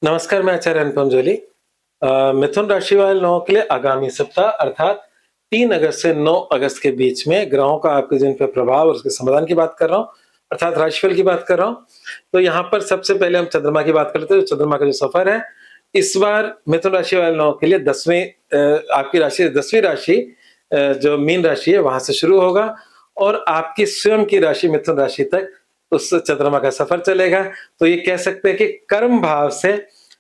नमस्कार, मैं आचार्य अनुपम जोली। मिथुन राशि वाले लोगों के लिए आगामी सप्ताह अर्थात 3 अगस्त से 9 अगस्त के बीच में ग्रहों का आपके जीवन पे प्रभाव और उसके समाधान की बात कर रहा हूँ, अर्थात राशिफल की बात कर रहा हूँ। तो यहाँ पर सबसे पहले हम चंद्रमा की बात कर लेते हैं। चंद्रमा का जो सफ़र है, इस बार मिथुन राशि वाले लोगों के लिए 10वीं आपकी राशि 10वीं राशि जो मीन राशि है, वहाँ से शुरू होगा और आपकी स्वयं की राशि मिथुन राशि तक उस चंद्रमा का सफ़र चलेगा। तो ये कह सकते हैं कि कर्म भाव से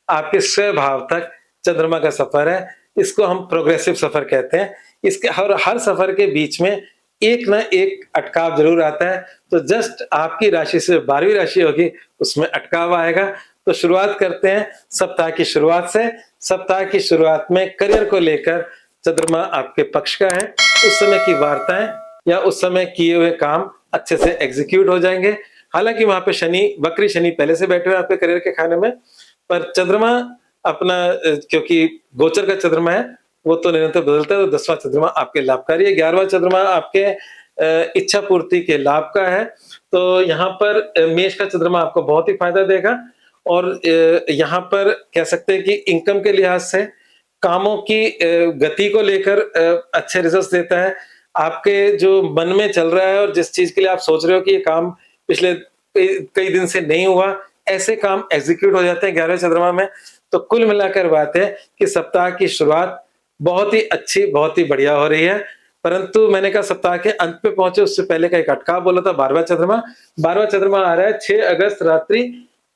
आपके स्वभाव तक चंद्रमा का सफर है। इसको हम प्रोग्रेसिव सफर कहते हैं। इसके हर हर सफर के बीच में एक ना एक अटकाव ज़रूर आता है। तो जस्ट आपकी राशि से 12वीं राशि होगी, उसमें अटकाव आएगा। तो शुरुआत करते हैं सप्ताह की शुरुआत से। सप्ताह की शुरुआत में करियर को लेकर चंद्रमा आपके पक्ष का है। उस समय की वार्ताएँ या उस समय किए हुए काम अच्छे से एग्ज़ीक्यूट हो जाएँगे। हालाँकि वहाँ पे शनि, वक्री शनि पहले से बैठे हुए हैं आपके करियर के खाने में, पर चंद्रमा अपना क्योंकि गोचर का चंद्रमा है, वो तो निरंतर बदलता है। तो 10वां चंद्रमा आपके लाभकारी है, 11वां चंद्रमा आपके इच्छा पूर्ति के लाभ का है। तो यहाँ पर मेष का चंद्रमा आपको बहुत ही फ़ायदा देगा और यहाँ पर कह सकते हैं कि इनकम के लिहाज से कामों की गति को लेकर अच्छे रिज़ल्ट्स देता है। आपके जो मन में चल रहा है और जिस चीज़ के लिए आप सोच रहे हो कि ये काम पिछले कई कई दिन से नहीं हुआ, ऐसे काम एग्ज़ीक्यूट हो जाते हैं 11वें चंद्रमा में। तो कुल मिलाकर बात है कि सप्ताह की शुरुआत बहुत ही अच्छी, बहुत ही बढ़िया हो रही है। परंतु मैंने कहा सप्ताह के अंत पे पहुँचे उससे पहले का एक अटकाव बोला था 12वां चंद्रमा। 12वां चंद्रमा आ रहा है 6 अगस्त रात्रि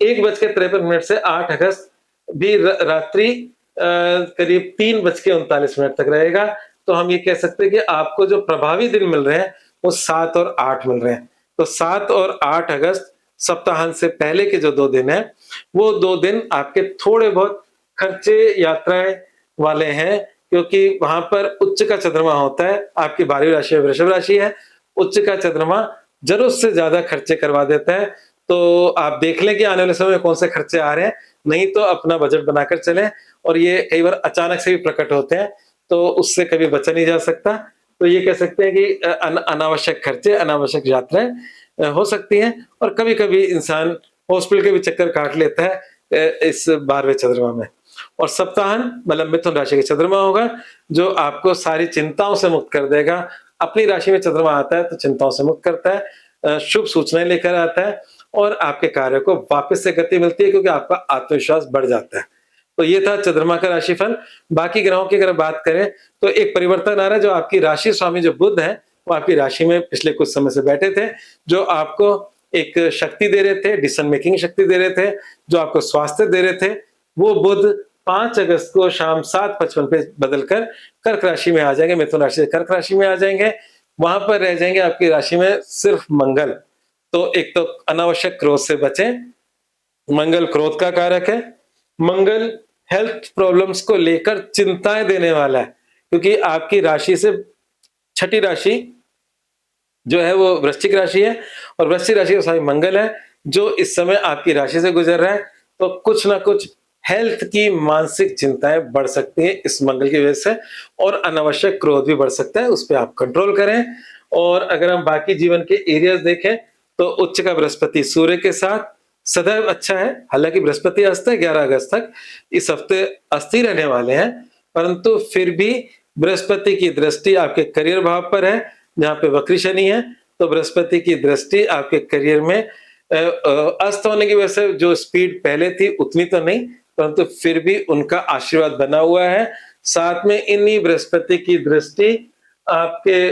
1:53 से 8 अगस्त भी रात्रि करीब 3:39 तक रहेगा। तो हम ये कह सकते हैं कि आपको जो प्रभावी दिन मिल रहे हैं, वो 7 और 8 मिल रहे हैं। तो 7 और 8 अगस्त सप्ताहांत से पहले के जो 2 दिन हैं, वो 2 दिन आपके थोड़े बहुत खर्चे, यात्राएँ वाले हैं, क्योंकि वहाँ पर उच्च का चंद्रमा होता है। आपकी 12वीं राशि वृषभ राशि है। उच्च का चंद्रमा ज़रूरत से ज़्यादा खर्चे करवा देता है। तो आप देख लें कि आने वाले समय में कौन से खर्चे आ रहे हैं, नहीं तो अपना बजट बनाकर चलें और ये कई बार अचानक से भी प्रकट होते हैं, तो उससे कभी बचा नहीं जा सकता। तो ये कह सकते हैं कि अनावश्यक खर्चे, अनावश्यक यात्राएँ हो सकती हैं और कभी-कभी इंसान हॉस्पिटल के भी चक्कर काट लेता है इस 12वें चंद्रमा में। और सप्ताहांत मतलब मिथुन राशि का चंद्रमा होगा, जो आपको सारी चिंताओं से मुक्त कर देगा। अपनी राशि में चंद्रमा आता है तो चिंताओं से मुक्त करता है, शुभ सूचनाएँ लेकर आता है और आपके कार्य को वापस से गति मिलती है क्योंकि आपका आत्मविश्वास बढ़ जाता है। तो ये था चंद्रमा का राशिफल। बाकी ग्रहों की अगर बात करें तो एक परिवर्तन आ रहा है, जो आपकी राशि स्वामी जो बुध हैं, वो आपकी राशि में पिछले कुछ समय से बैठे थे, जो आपको एक शक्ति दे रहे थे, डिसीजन मेकिंग शक्ति दे रहे थे, जो आपको स्वास्थ्य दे रहे थे, वो बुध 5 अगस्त को शाम 7:55 पे बदलकर कर्क राशि में आ जाएँगे, मिथुन राशि से कर्क राशि में आ जाएँगे। वहाँ पर रह जाएँगे आपकी राशि में सिर्फ मंगल। तो एक तो अनावश्यक क्रोध से बचें, मंगल क्रोध का कारक है। मंगल हेल्थ प्रॉब्लम्स को लेकर चिंताएँ देने वाला है, क्योंकि आपकी राशि से छठी राशि जो है वो वृश्चिक राशि है और वृश्चिक राशि का स्वामी मंगल है, जो इस समय आपकी राशि से गुजर रहा है। तो कुछ ना कुछ हेल्थ की मानसिक चिंताएँ बढ़ सकती हैं इस मंगल की वजह से और अनावश्यक क्रोध भी बढ़ सकता है, उस पे आप कंट्रोल करें। और अगर हम बाकी जीवन के एरियाज़ देखें, तो उच्च का बृहस्पति सूर्य के साथ सदैव अच्छा है। हालाँकि बृहस्पति अस्त है 11 अगस्त तक, इस हफ्ते अस्थिर रहने वाले हैं, परंतु फिर भी बृहस्पति की दृष्टि आपके करियर भाव पर है, जहाँ पे वक्री शनि है। तो बृहस्पति की दृष्टि आपके करियर में अस्त होने की वजह से जो स्पीड पहले थी उतनी तो नहीं, परंतु फिर भी उनका आशीर्वाद बना हुआ है। साथ में इन्हीं बृहस्पति की दृष्टि आपके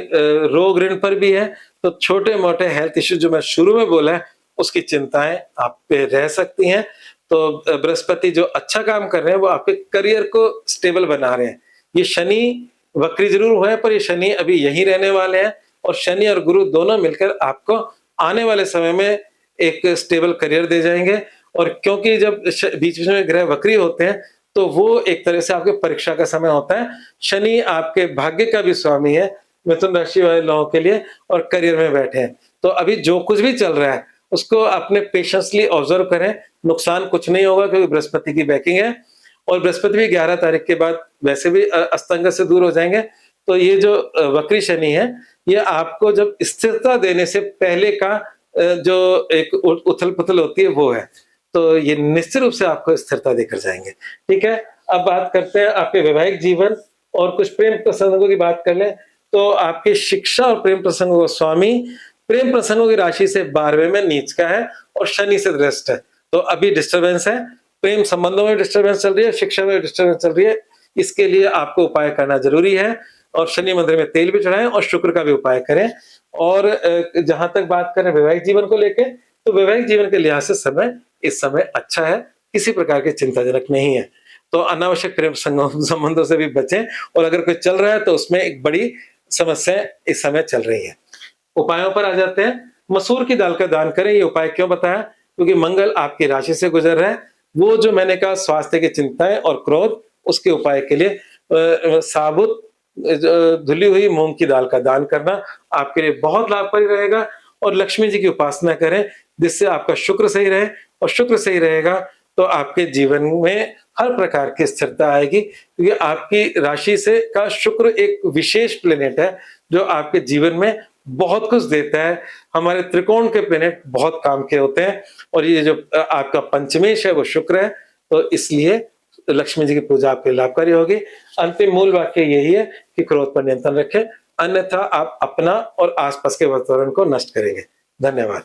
रोग ऋण पर भी है। तो छोटे-मोटे हेल्थ इश्यू जो मैं शुरू में बोला है, उसकी चिंताएँ आप पे रह सकती हैं। तो बृहस्पति जो अच्छा काम कर रहे हैं, वो आपके करियर को स्टेबल बना रहे हैं। ये शनि वक्री ज़रूर हुए हैं, पर ये शनि अभी यहीं रहने वाले हैं और शनि और गुरु दोनों मिलकर आपको आने वाले समय में एक स्टेबल करियर दे जाएँगे। और क्योंकि जब बीच-बीच में ग्रह वक्री होते हैं, तो वो एक तरह से आपके परीक्षा का समय होता है। शनि आपके भाग्य का भी स्वामी है, मिथुन राशि वाले लोगों के लिए, और करियर में बैठे हैं। तो अभी जो कुछ भी चल रहा है, उसको अपने पेशेंसली ऑब्जर्व करें, नुकसान कुछ नहीं होगा क्योंकि बृहस्पति की बैकिंग है और बृहस्पति भी 11 तारीख के बाद वैसे भी अस्तंगत से दूर हो जाएँगे। तो ये जो वक्री शनि है, ये आपको जब स्थिरता देने से पहले का जो एक उथल-पुथल होती है, वो है। तो ये निश्चित रूप से आपको स्थिरता देकर जाएँगे। ठीक है? अब बात करते हैं आपके वैवाहिक जीवन और कुछ प्रेम प्रसंगों की बात कर लें, तो आपकी शिक्षा और प्रेम प्रसंगों का स्वामी प्रेम प्रसंगों की राशि से 12वें में नीच का है और शनि से ग्रस्त है। तो अभी डिस्टर्बेंस है, प्रेम संबंधों में डिस्टर्बेंस चल रही है, शिक्षा में डिस्टर्बेंस चल रही है। इसके लिए आपको उपाय करना ज़रूरी है और शनि मंदिर में तेल भी चढ़ाएँ और शुक्र का भी उपाय करें। और जहाँ तक बात करें वैवाहिक जीवन को लेके, तो वैवाहिक जीवन के लिहाज से समय इस समय अच्छा है, किसी प्रकार की चिंताजनक नहीं है। तो अनावश्यक प्रेम संबंधों से भी बचें और अगर कोई चल रहा है तो उसमें एक बड़ी समस्याएँ इस समय चल रही हैं। उपायों पर आ जाते हैं। मसूर की दाल का दान करें, ये उपाय क्यों बताया? क्योंकि मंगल आपकी राशि से गुज़र रहा है। वो जो मैंने कहा स्वास्थ्य की चिंताएँ और क्रोध, उसके उपाय के लिए साबुत धुली हुई मूँग की दाल का दान करना आपके लिए बहुत लाभकारी रहेगा और लक्ष्मी जी की उपासना करें, जिससे आपका शुक्र सही रहे और शुक्र सही रहेगा तो आपके जीवन में हर प्रकार की स्थिरता आएगी, क्योंकि आपकी राशि से का शुक्र एक विशेष प्लैनेट है, जो आपके जीवन में बहुत कुछ देता है। हमारे त्रिकोण के प्लैनेट बहुत काम के होते हैं और ये जो आपका पंचमेश है वो शुक्र है, तो इसलिए लक्ष्मी जी की पूजा आपके लिए लाभकारी होगी। अंतिम मूल वाक्य यही है कि क्रोध पर नियंत्रण रखें, अन्यथा आप अपना और आस-पास के वातावरण को नष्ट करेंगे। धन्यवाद।